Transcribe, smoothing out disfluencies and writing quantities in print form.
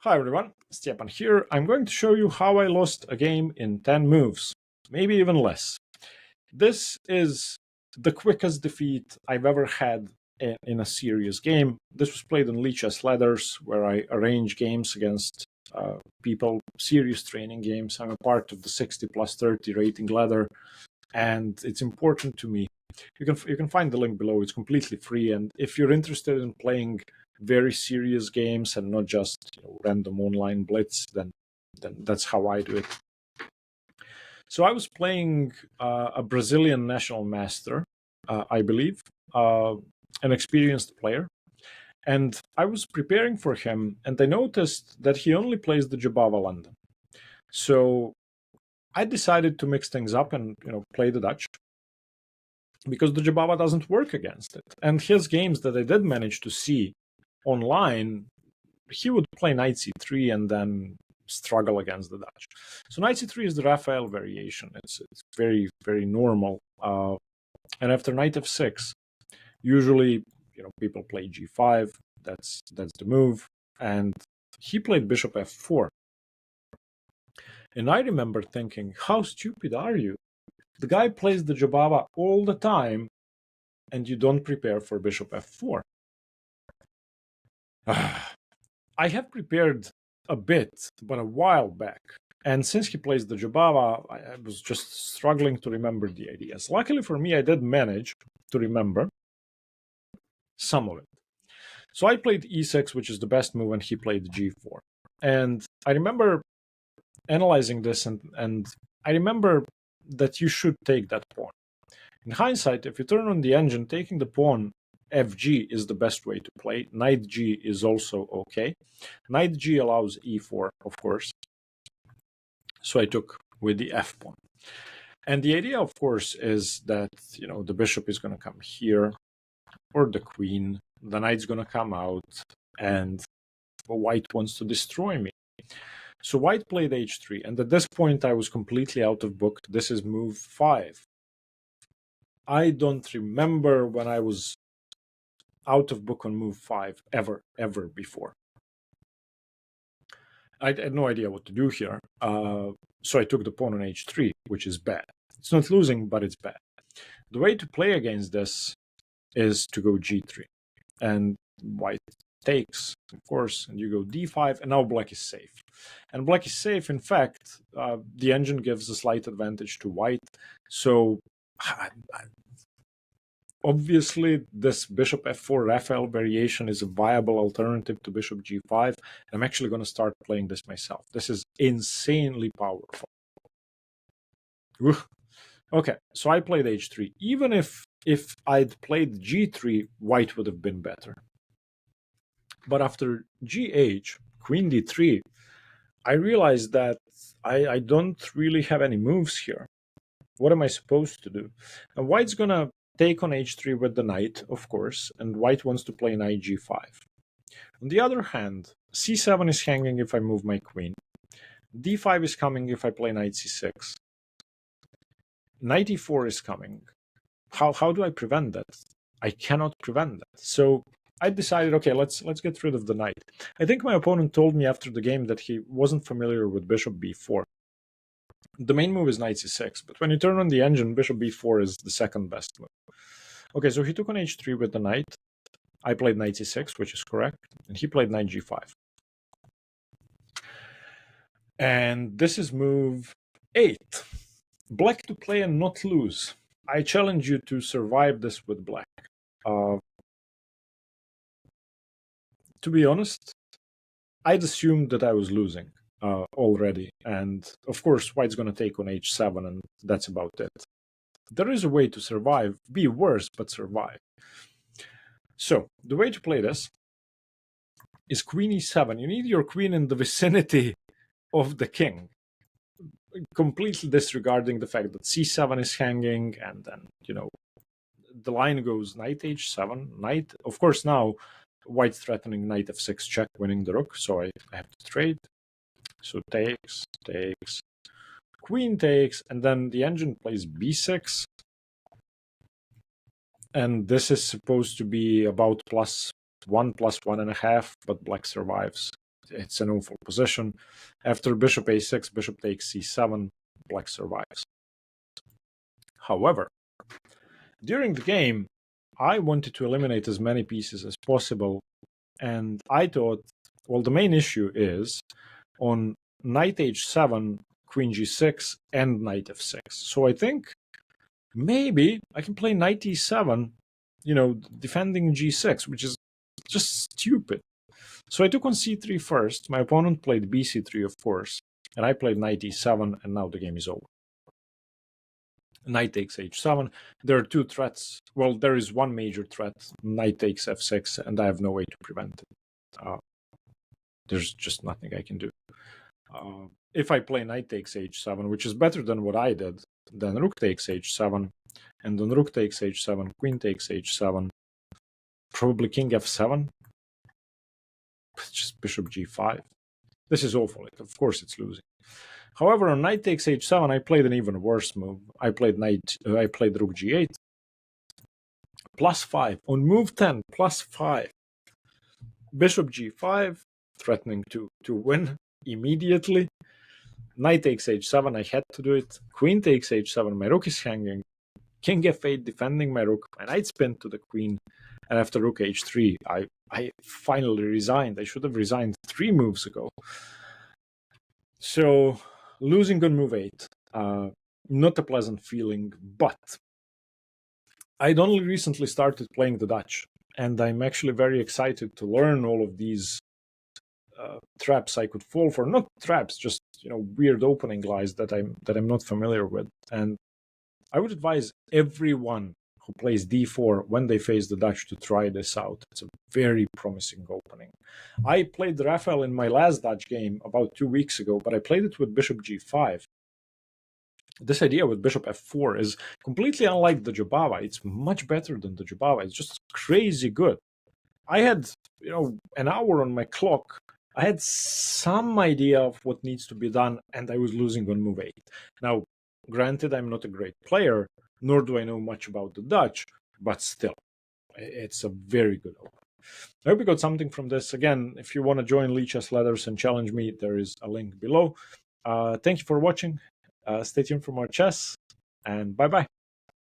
Hi everyone, Stepan here. I'm going to show you how I lost a game in 10 moves, maybe even less. This is the quickest defeat I've ever had in a serious game. This was played on Lichessladders, where I arrange games against people, serious training games. I'm a part of the 60+30 rating ladder, and it's important to me. You can find the link below. It's completely free, and if you're interested in playing very serious games and not just random online blitz, then that's how I do it. So I was playing a Brazilian national master, I believe, an experienced player, and I was preparing for him, and I noticed that he only plays the Jabava London. So I decided to mix things up and play the Dutch, because the Jabava doesn't work against it. And his games that I did manage to see online, he would play Nc3 and then struggle against the Dutch. So Nc3 is the Raphael variation. It's very, very normal. And after knight f6, usually people play g5. That's the move. And he played bishop f4. And I remember thinking, how stupid are you? The guy plays the Jabava all the time, and you don't prepare for bishop f4. I have prepared a bit, but a while back. And since he plays the Jabava, I was just struggling to remember the ideas. Luckily for me, I did manage to remember some of it. So I played e6, which is the best move, and he played g4. And I remember analyzing this, and I remember that you should take that pawn. In hindsight, if you turn on the engine, taking the pawn fg is the best way to play. Knight g is also okay. Knight g allows e4, of course. So I took with the f pawn. And the idea, of course, is that the bishop is going to come here, or the queen. The knight's going to come out, and white wants to destroy me. So white played h3, and at this point I was completely out of book. This is move 5. I don't remember when I was out of book on move 5 ever before. I had no idea what to do here. So I took the pawn on h3, which is bad. It's not losing, but it's bad. The way to play against this is to go g3. And white takes, of course, and you go d5, and now black is safe. And black is safe. In fact, the engine gives a slight advantage to white. So obviously, this bishop f4 Raphael variation is a viable alternative to bishop g5. And I'm actually going to start playing this myself. This is insanely powerful. Okay, so I played h3. Even if I'd played g3, white would have been better. But after gh, queen d3, I realized that I don't really have any moves here. What am I supposed to do? And white's going to take on h3 with the knight, of course, and white wants to play knight g5. On the other hand, c7 is hanging if I move my queen. d5 is coming if I play knight c6. Knight e4 is coming. How do I prevent that? I cannot prevent that. So I decided, okay, let's get rid of the knight. I think my opponent told me after the game that he wasn't familiar with bishop b4. The main move is knight c6, but when you turn on the engine, bishop b4 is the second best move. Okay, so he took on h3 with the knight. I played knight c6, which is correct, and he played knight g5. And this is move 8. Black to play and not lose. I challenge you to survive this with black. To be honest, I'd assumed that I was losing already. And of course, white's going to take on h7, and that's about it. There is a way to survive, be worse, but survive. So the way to play this is queen e7. You need your queen in the vicinity of the king, completely disregarding the fact that c7 is hanging, and then, the line goes knight h7, knight. Of course, now white threatening knight f6 check, winning the rook, so I have to trade. So takes, queen takes, and then the engine plays b6. And this is supposed to be about +1, +1.5, but black survives. it's an awful position. After bishop a6, bishop takes c7, black survives. However, during the game, I wanted to eliminate as many pieces as possible, and I thought, well, the main issue is on knight h7, queen g6, and knight f6. So I think maybe I can play knight e7, you know, defending g6, which is just stupid. So I took on c3 first. My opponent played bc3, of course, and I played knight e7, and now the game is over. Knight takes h7. There are two threats. Well, there is one major threat, knight takes f6, and I have no way to prevent it. There's just nothing I can do. If I play knight takes h7, which is better than what I did, then rook takes h7, and then rook takes h7, queen takes h7, probably king f7, just bishop g5. This is awful. Of course it's losing. However, on knight takes h7, I played an even worse move. I played rook g8, +5. On move 10, +5. Bishop g5, threatening to win immediately. Knight takes h7, I had to do it. Queen takes h7, my rook is hanging. King f8, defending my rook. My knight spin to the queen. And after rook h3, I finally resigned. I should have resigned 3 moves ago. So, losing on move 8, not a pleasant feeling, but I'd only recently started playing the Dutch, and I'm actually very excited to learn all of these traps I could fall for. Not traps, just weird opening lies that I'm not familiar with. And I would advise everyone who plays d4 when they face the Dutch to try this out. It's a very promising opening. I played Raphael in my last Dutch game about 2 weeks ago, but I played it with bishop g5. This idea with bishop f4 is completely unlike the Jobava. It's much better than the Jobava. It's just crazy good. I had, an hour on my clock. I had some idea of what needs to be done, and I was losing on move 8. Now, granted, I'm not a great player, nor do I know much about the Dutch, but still, it's a very good open. I hope you got something from this. Again, if you want to join Lichessladders and challenge me, there is a link below. Thank you for watching. Stay tuned for more chess, and bye-bye.